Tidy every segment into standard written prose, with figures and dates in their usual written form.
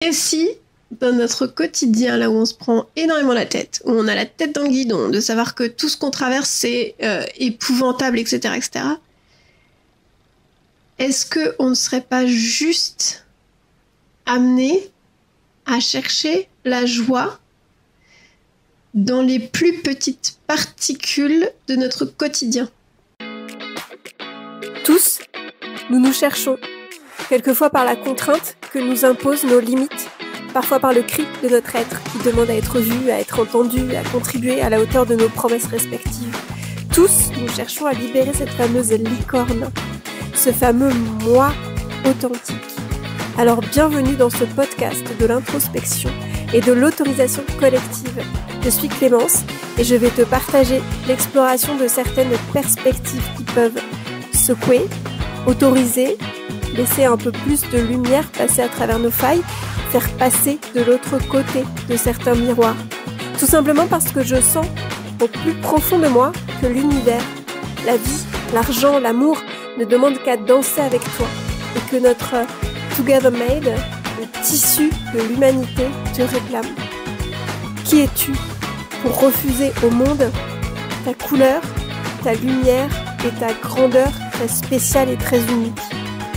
Et si, dans notre quotidien, là où on se prend énormément la tête, où on a la tête dans le guidon, de savoir que tout ce qu'on traverse, c'est épouvantable, etc., etc., est-ce qu'on ne serait pas juste amené à chercher la joie dans les plus petites particules de notre quotidien? Tous, nous nous cherchons, quelquefois par la contrainte que nous imposent nos limites, parfois par le cri de notre être qui demande à être vu, à être entendu, à contribuer à la hauteur de nos promesses respectives. Tous, nous cherchons à libérer cette fameuse licorne, ce fameux moi authentique. Alors bienvenue dans ce podcast de l'introspection et de l'autorisation collective. Je suis Clémence et je vais te partager l'exploration de certaines perspectives qui peuvent secouer, autoriser, laisser un peu plus de lumière passer à travers nos failles, faire passer de l'autre côté de certains miroirs. Tout simplement parce que je sens au plus profond de moi que l'univers, la vie, l'argent, l'amour ne demandent qu'à danser avec toi et que notre Together Made, le tissu de l'humanité, te réclame. Qui es-tu pour refuser au monde ta couleur, ta lumière et ta grandeur très spéciale et très unique?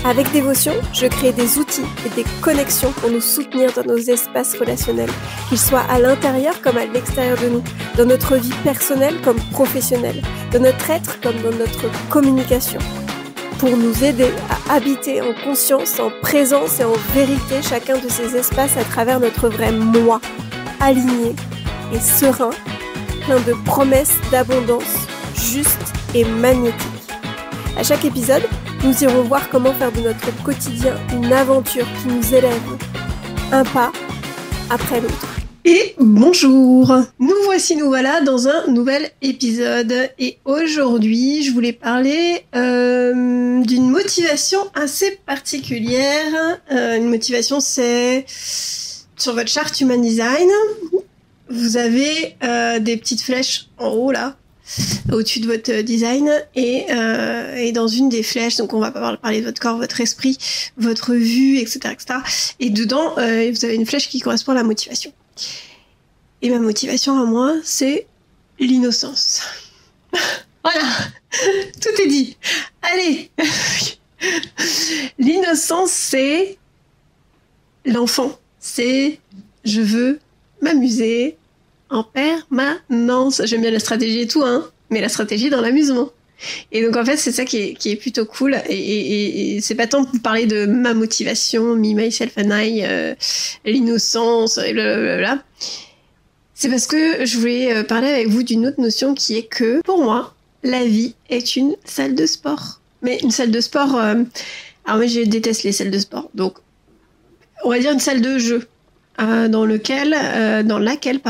Avec dévotion, je crée des outils et des connexions pour nous soutenir dans nos espaces relationnels, qu'ils soient à l'intérieur comme à l'extérieur de nous, dans notre vie personnelle comme professionnelle, dans notre être comme dans notre communication, pour nous aider à habiter en conscience, en présence et en vérité chacun de ces espaces à travers notre vrai moi, aligné et serein, plein de promesses d'abondance, juste et magnétique. À chaque épisode, nous irons voir comment faire de notre quotidien une aventure qui nous élève, un pas après l'autre. Et bonjour! Nous voilà dans un nouvel épisode. Et aujourd'hui, je voulais parler d'une motivation assez particulière. Une motivation, c'est sur votre charte Human Design. Vous avez des petites flèches en haut, là, au-dessus de votre design, et dans une des flèches, donc on va pas parler de votre corps, votre esprit, votre vue, etc., etc. Et dedans, vous avez une flèche qui correspond à la motivation. Et ma motivation à moi, c'est l'innocence. Voilà, tout est dit. Allez, l'innocence, c'est l'enfant. C'est je veux m'amuser en permanence. J'aime bien la stratégie et tout, hein, mais la stratégie dans l'amusement. Et donc en fait, c'est ça qui est plutôt cool. Et c'est pas tant pour parler de ma motivation, me, myself and I, l'innocence, et blablabla. C'est parce que je voulais parler avec vous d'une autre notion qui est que, pour moi, la vie est une salle de sport. Mais une salle de sport... alors moi, je déteste les salles de sport. Donc, on va dire une salle de jeu. Dans laquelle,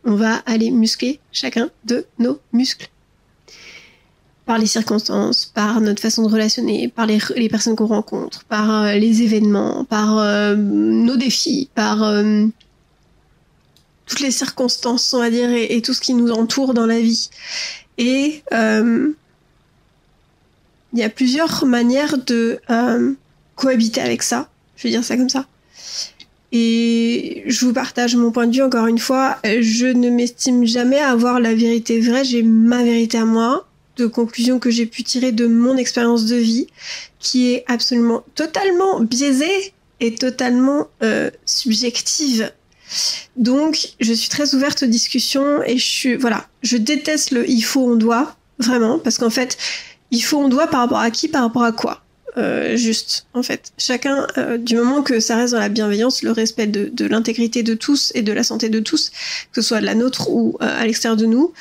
on va aller muscler chacun de nos muscles. Par les circonstances, par notre façon de relationner, par les personnes qu'on rencontre, par les événements, par nos défis, par toutes les circonstances, on va dire, et tout ce qui nous entoure dans la vie. Et il y a plusieurs manières de cohabiter avec ça. Je vais dire ça comme ça. Et je vous partage mon point de vue encore une fois. Je ne m'estime jamais avoir la vérité vraie. J'ai ma vérité à moi, de conclusions que j'ai pu tirer de mon expérience de vie, qui est absolument totalement biaisée et totalement subjective. Donc, je suis très ouverte aux discussions et je déteste le il faut, on doit, vraiment, parce qu'en fait, il faut, on doit par rapport à qui, par rapport à quoi? Juste, en fait. Chacun, du moment que ça reste dans la bienveillance, le respect de l'intégrité de tous et de la santé de tous, que ce soit de la nôtre ou à l'extérieur de nous,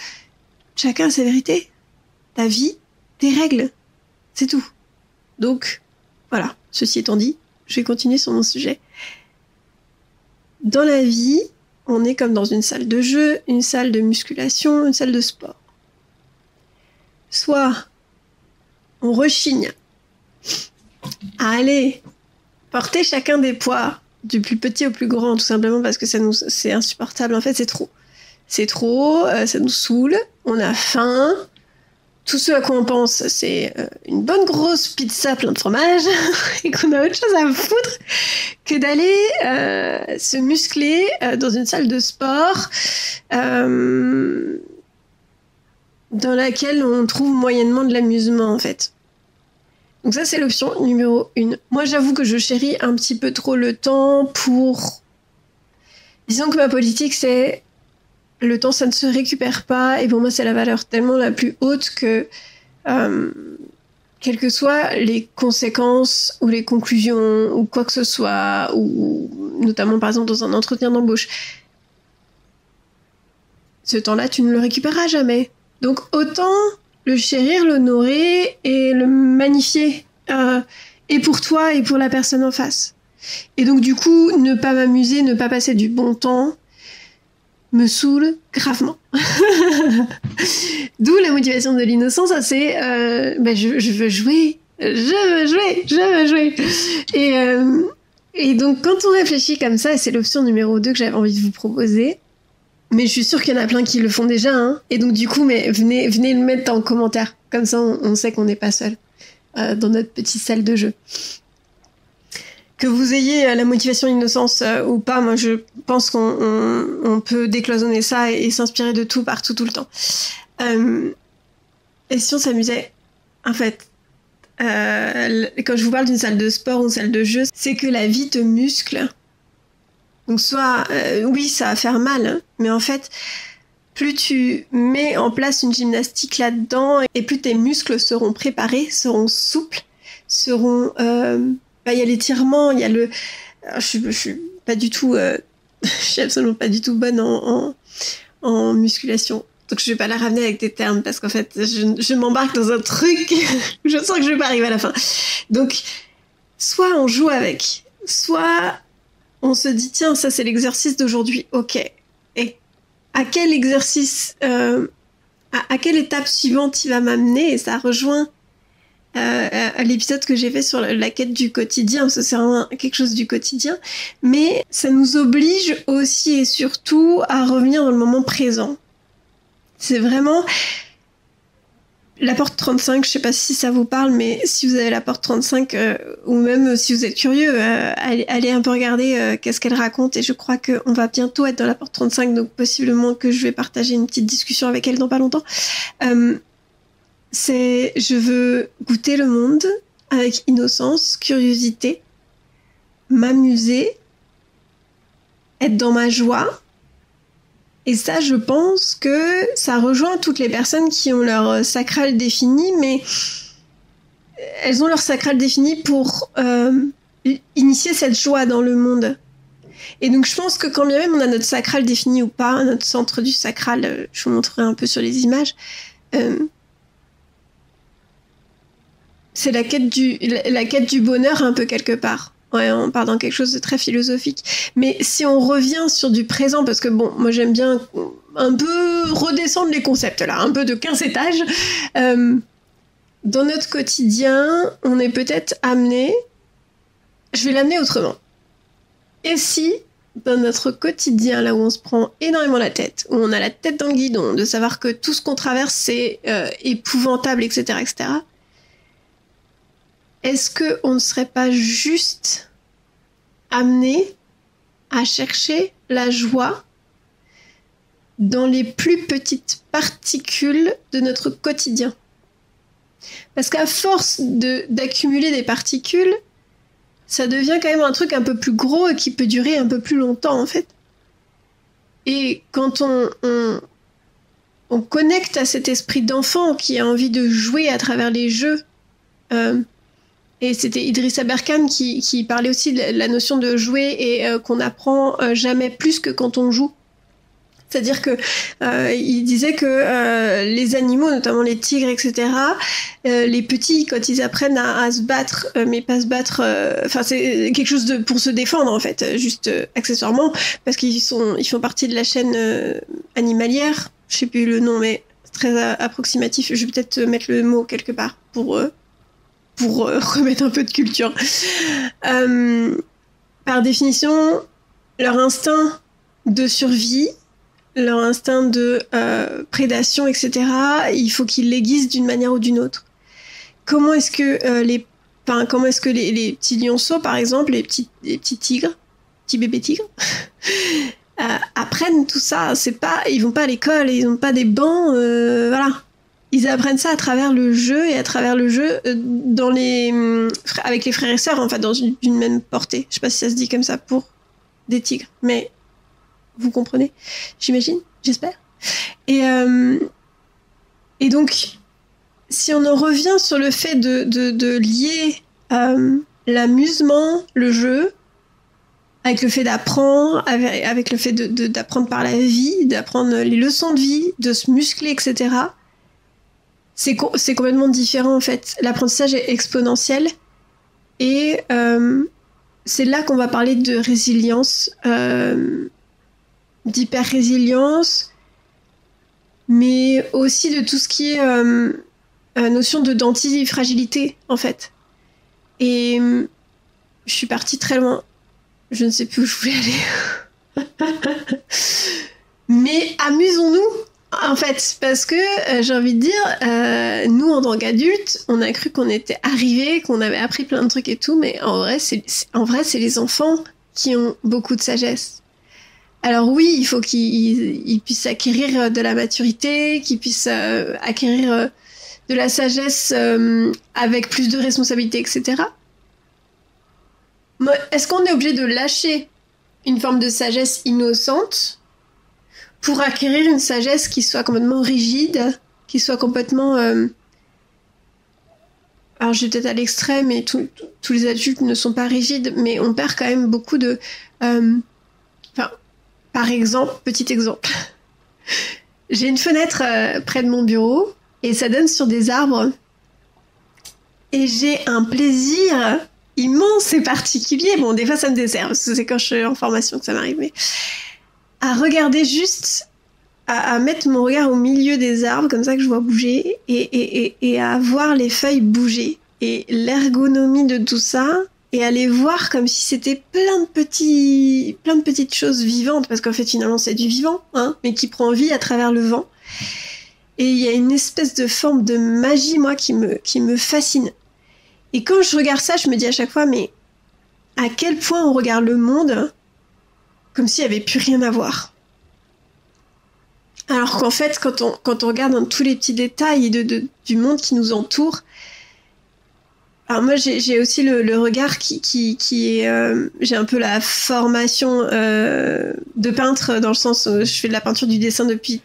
chacun a sa vérité, ta vie, tes règles, c'est tout. Donc, voilà, ceci étant dit, je vais continuer sur mon sujet. Dans la vie, on est comme dans une salle de jeu, une salle de musculation, une salle de sport. Soit on rechigne à aller porter chacun des poids, du plus petit au plus grand, tout simplement parce que c'est insupportable. En fait, c'est trop. C'est trop, ça nous saoule, on a faim, tout ce à quoi on pense, c'est une bonne grosse pizza plein de fromage et qu'on a autre chose à foutre que d'aller se muscler dans une salle de sport dans laquelle on trouve moyennement de l'amusement, en fait. Donc ça, c'est l'option numéro 1. Moi, j'avoue que je chéris un petit peu trop le temps pour... Disons que ma politique, c'est... Le temps, ça ne se récupère pas, et pour moi, c'est la valeur tellement la plus haute que, quelles que soient les conséquences ou les conclusions ou quoi que ce soit, ou notamment par exemple dans un entretien d'embauche, ce temps-là, tu ne le récupéreras jamais. Donc autant le chérir, l'honorer et le magnifier, et pour toi et pour la personne en face. Et donc du coup, ne pas m'amuser, ne pas passer du bon temps, me saoule gravement. D'où la motivation de l'innocence, c'est je veux jouer, et donc quand on réfléchit comme ça, et c'est l'option numéro 2 que j'avais envie de vous proposer, mais je suis sûre qu'il y en a plein qui le font déjà, hein, et donc du coup, mais venez le mettre en commentaire, comme ça on sait qu'on n'est pas seul dans notre petite salle de jeu. Que vous ayez la motivation innocence ou pas, moi je pense qu'on peut décloisonner ça et s'inspirer de tout, partout, tout le temps. Et si on s'amusait, en fait, quand je vous parle d'une salle de sport ou une salle de jeu, c'est que la vie te muscle. Donc soit, oui, ça va faire mal, hein, mais en fait, plus tu mets en place une gymnastique là-dedans, et plus tes muscles seront préparés, seront souples, seront... il y a l'étirement, il y a le... Je suis pas du tout... je suis absolument pas du tout bonne en musculation. Donc je vais pas la ramener avec des termes parce qu'en fait, je m'embarque dans un truc où je sens que je vais pas arriver à la fin. Donc, soit on joue avec, soit on se dit, tiens, ça c'est l'exercice d'aujourd'hui, ok. Et à quel exercice... à quelle étape suivante il va m'amener? Et ça rejoint... à l'épisode que j'ai fait sur la quête du quotidien, parce que c'est vraiment quelque chose du quotidien, mais ça nous oblige aussi et surtout à revenir dans le moment présent. C'est vraiment la porte 35, je sais pas si ça vous parle, mais si vous avez la porte 35, ou même si vous êtes curieux, allez un peu regarder qu'est-ce qu'elle raconte, et je crois qu'on va bientôt être dans la porte 35, donc possiblement que je vais partager une petite discussion avec elle dans pas longtemps. C'est je veux goûter le monde avec innocence, curiosité, m'amuser, être dans ma joie. Et ça, je pense que ça rejoint toutes les personnes qui ont leur sacral défini, mais elles ont leur sacral défini pour initier cette joie dans le monde. Et donc je pense que quand bien même on a notre sacral défini ou pas, notre centre du sacral, je vous montrerai un peu sur les images, c'est la quête du bonheur un peu quelque part. Ouais, on part dans quelque chose de très philosophique. Mais si on revient sur du présent, parce que bon, moi j'aime bien un peu redescendre les concepts là, un peu de 15 étages. Dans notre quotidien, on est peut-être amené... Je vais l'amener autrement. Et si, dans notre quotidien, là où on se prend énormément la tête, où on a la tête dans le guidon, de savoir que tout ce qu'on traverse c'est épouvantable, etc., etc., est-ce qu'on ne serait pas juste amené à chercher la joie dans les plus petites particules de notre quotidien? Parce qu'à force d'accumuler des particules, ça devient quand même un truc un peu plus gros et qui peut durer un peu plus longtemps, en fait. Et quand on connecte à cet esprit d'enfant qui a envie de jouer à travers les jeux, et c'était Idriss Aberkan qui parlait aussi de la notion de jouer et qu'on apprend jamais plus que quand on joue. C'est-à-dire que il disait que les animaux, notamment les tigres, etc., les petits, quand ils apprennent à se battre, mais pas se battre... Enfin, c'est quelque chose pour se défendre, en fait, juste accessoirement, parce qu'ils font partie de la chaîne animalière. Je sais plus le nom, mais c'est très approximatif. Je vais peut-être mettre le mot quelque part pour remettre un peu de culture. Par définition, leur instinct de survie leur instinct de prédation, etc., il faut qu'ils l'aiguisent d'une manière ou d'une autre. Comment est-ce que les petits lionceaux, par exemple, les petits tigres, petits bébés tigres, apprennent tout ça? Ils vont pas à l'école, ils n'ont pas des bancs, voilà. Ils apprennent ça à travers le jeu et à travers le jeu avec les frères et sœurs, enfin dans une même portée. Je sais pas si ça se dit comme ça pour des tigres, mais vous comprenez, j'imagine, j'espère. Et donc, si on en revient sur le fait de lier l'amusement, le jeu, avec le fait d'apprendre, avec le fait d'apprendre par la vie, d'apprendre les leçons de vie, de se muscler, etc., c'est complètement différent en fait. L'apprentissage est exponentiel et c'est là qu'on va parler de résilience, d'hyper-résilience, mais aussi de tout ce qui est notion d'anti-fragilité en fait. Et je suis partie très loin. Je ne sais plus où je voulais aller. Mais amusons-nous en fait, parce que j'ai envie de dire, nous en tant qu'adultes, on a cru qu'on était arrivés, qu'on avait appris plein de trucs et tout, mais en vrai, c'est les enfants qui ont beaucoup de sagesse. Alors oui, il faut qu'ils puissent acquérir de la maturité, qu'ils puissent acquérir de la sagesse avec plus de responsabilité, etc. Mais est-ce qu'on est obligé de lâcher une forme de sagesse innocente pour acquérir une sagesse qui soit complètement rigide, qui soit complètement... Alors je vais peut-être à l'extrême, et tous les adultes ne sont pas rigides, mais on perd quand même beaucoup de... Par exemple, petit exemple, j'ai une fenêtre près de mon bureau, et ça donne sur des arbres, et j'ai un plaisir immense et particulier. Bon, des fois ça me dessert, parce que c'est quand je suis en formation que ça m'arrive, mais... à regarder juste, à mettre mon regard au milieu des arbres, comme ça que je vois bouger, et à voir les feuilles bouger, et l'ergonomie de tout ça, et à les voir comme si c'était plein de petites choses vivantes, parce qu'en fait finalement c'est du vivant, hein, mais qui prend vie à travers le vent. Et il y a une espèce de forme de magie, moi, qui me fascine. Et quand je regarde ça, je me dis à chaque fois, mais à quel point on regarde le monde comme s'il n'y avait plus rien à voir. Alors qu'en fait, quand on regarde dans tous les petits détails du monde qui nous entoure, alors moi j'ai aussi le regard qui est... j'ai un peu la formation de peintre, dans le sens où je fais de la peinture, du dessin depuis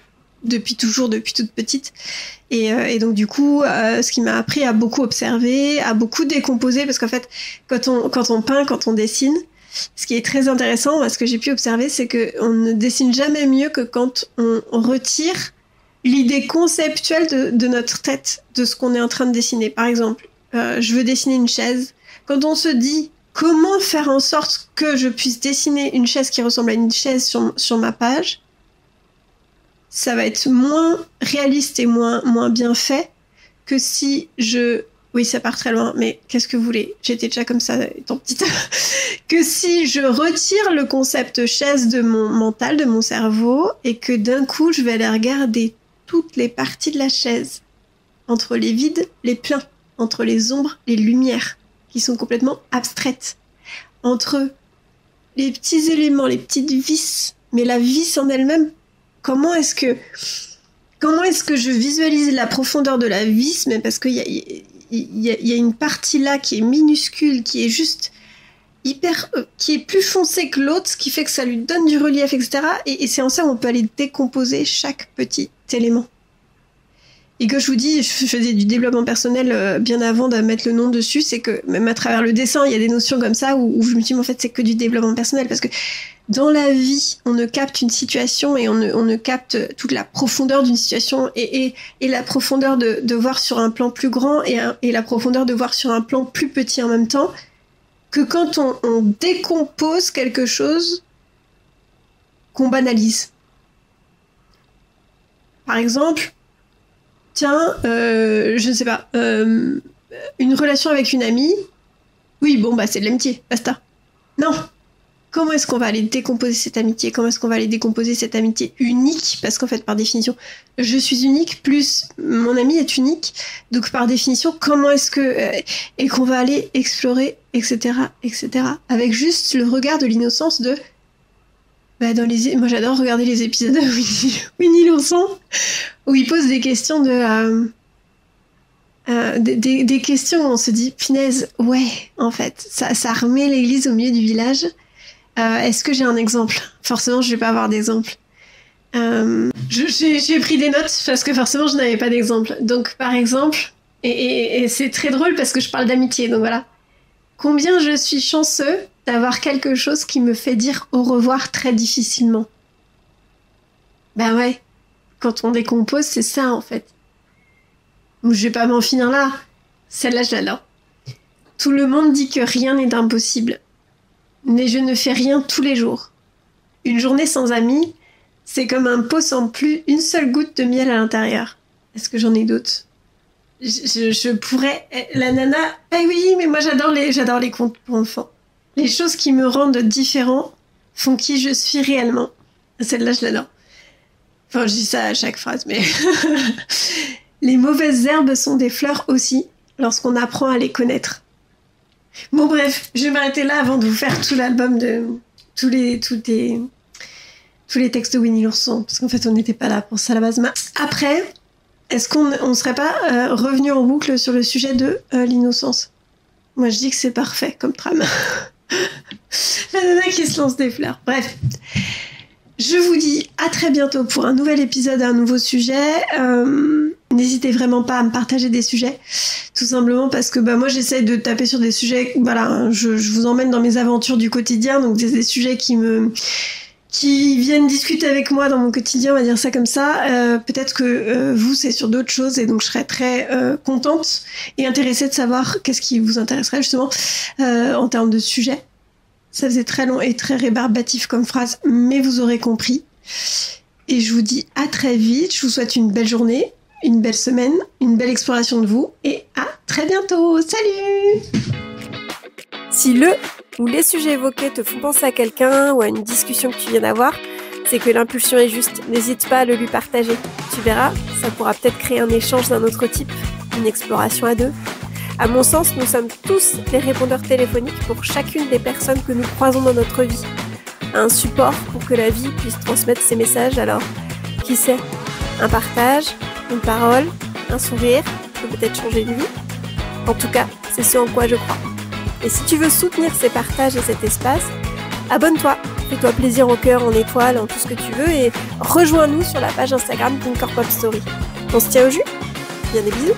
toujours, depuis toute petite. Et donc du coup, ce qui m'a appris à beaucoup observer, à beaucoup décomposer, parce qu'en fait, quand on peint, quand on dessine, ce qui est très intéressant, ce que j'ai pu observer, c'est qu'on ne dessine jamais mieux que quand on retire l'idée conceptuelle de notre tête, de ce qu'on est en train de dessiner. Par exemple, je veux dessiner une chaise. Quand on se dit comment faire en sorte que je puisse dessiner une chaise qui ressemble à une chaise sur ma page, ça va être moins réaliste et moins bien fait que si je... Oui, ça part très loin, mais qu'est-ce que vous voulez? J'étais déjà comme ça étant petite. Que si je retire le concept chaise de mon mental, de mon cerveau, et que d'un coup, je vais aller regarder toutes les parties de la chaise, entre les vides, les pleins, entre les ombres, les lumières, qui sont complètement abstraites, entre les petits éléments, les petites vis, mais la vis en elle-même, comment est-ce que je visualise la profondeur de la vis, mais parce qu'il y a une partie là qui est minuscule, qui est juste qui est plus foncée que l'autre, ce qui fait que ça lui donne du relief, etc. Et c'est en ça qu'on peut aller décomposer chaque petit élément. Et que je vous dis, je faisais du développement personnel bien avant de mettre le nom dessus, c'est que même à travers le dessin, il y a des notions comme ça où je me dis, mais en fait, c'est que du développement personnel, parce que dans la vie, on ne capte une situation et on ne capte toute la profondeur d'une situation et la profondeur de voir sur un plan plus grand et la profondeur de voir sur un plan plus petit en même temps, que quand on décompose quelque chose qu'on banalise. Par exemple, tiens, je ne sais pas, une relation avec une amie, oui, bon, bah c'est de l'amitié, basta. Non, comment est-ce qu'on va aller décomposer cette amitié, comment est-ce qu'on va aller décomposer cette amitié unique, parce qu'en fait, par définition, je suis unique, plus mon ami est unique, donc par définition, comment est-ce que... et qu'on va aller explorer, etc., etc., avec juste le regard de l'innocence de... moi, j'adore regarder les épisodes de Winnie l'ourson, où il pose des questions de... des questions où on se dit, punaise, ouais, en fait, ça remet l'église au milieu du village. Est-ce que j'ai un exemple? Forcément, je vais pas avoir d'exemple. J'ai pris des notes parce que forcément, je n'avais pas d'exemple. Donc, par exemple, et c'est très drôle parce que je parle d'amitié, donc voilà. Combien je suis chanceux d'avoir quelque chose qui me fait dire au revoir très difficilement. Ben ouais, quand on décompose, c'est ça en fait. Je vais pas m'en finir là. Celle-là, je l'adore. Tout le monde dit que rien n'est impossible. Mais je ne fais rien tous les jours. Une journée sans amis, c'est comme un pot sans plus une seule goutte de miel à l'intérieur. Est-ce que j'en ai d'autres? Je pourrais... La nana... Ben oui, mais moi j'adore les contes pour enfants. Les choses qui me rendent différent font qui je suis réellement. Celle-là, je l'adore. Enfin, je dis ça à chaque phrase, mais... Les mauvaises herbes sont des fleurs aussi, lorsqu'on apprend à les connaître. Bon bref, je vais m'arrêter là avant de vous faire tout l'album de... tous les textes de Winnie l'ourson, parce qu'en fait, on n'était pas là pour ça à la base. Mais après, est-ce qu'on serait pas revenu en boucle sur le sujet de l'innocence? Moi, je dis que c'est parfait comme trame. La nana qui se lance des fleurs. Bref. Je vous dis à très bientôt pour un nouvel épisode, un nouveau sujet. N'hésitez vraiment pas à me partager des sujets, tout simplement parce que moi j'essaie de taper sur des sujets, voilà, je vous emmène dans mes aventures du quotidien, donc des sujets qui viennent discuter avec moi dans mon quotidien, on va dire ça comme ça. Peut-être que vous c'est sur d'autres choses et donc je serais très contente et intéressée de savoir qu'est-ce qui vous intéresserait justement en termes de sujets. Ça faisait très long et très rébarbatif comme phrase, mais vous aurez compris. Et je vous dis à très vite, je vous souhaite une belle journée, une belle semaine, une belle exploration de vous, et à très bientôt. Salut! Si le ou les sujets évoqués te font penser à quelqu'un ou à une discussion que tu viens d'avoir, c'est que l'impulsion est juste. N'hésite pas à le lui partager. Tu verras, ça pourra peut-être créer un échange d'un autre type, une exploration à deux. À mon sens, nous sommes tous les répondeurs téléphoniques pour chacune des personnes que nous croisons dans notre vie. Un support pour que la vie puisse transmettre ses messages, alors qui sait, un partage, une parole, un sourire peut peut-être changer une vie. En tout cas, c'est ce en quoi je crois. Et si tu veux soutenir ces partages et cet espace, abonne-toi, fais-toi plaisir en cœur, en étoile, en tout ce que tu veux et rejoins-nous sur la page Instagram d'Incorpop Story. On se tient au jus? Bien des bisous!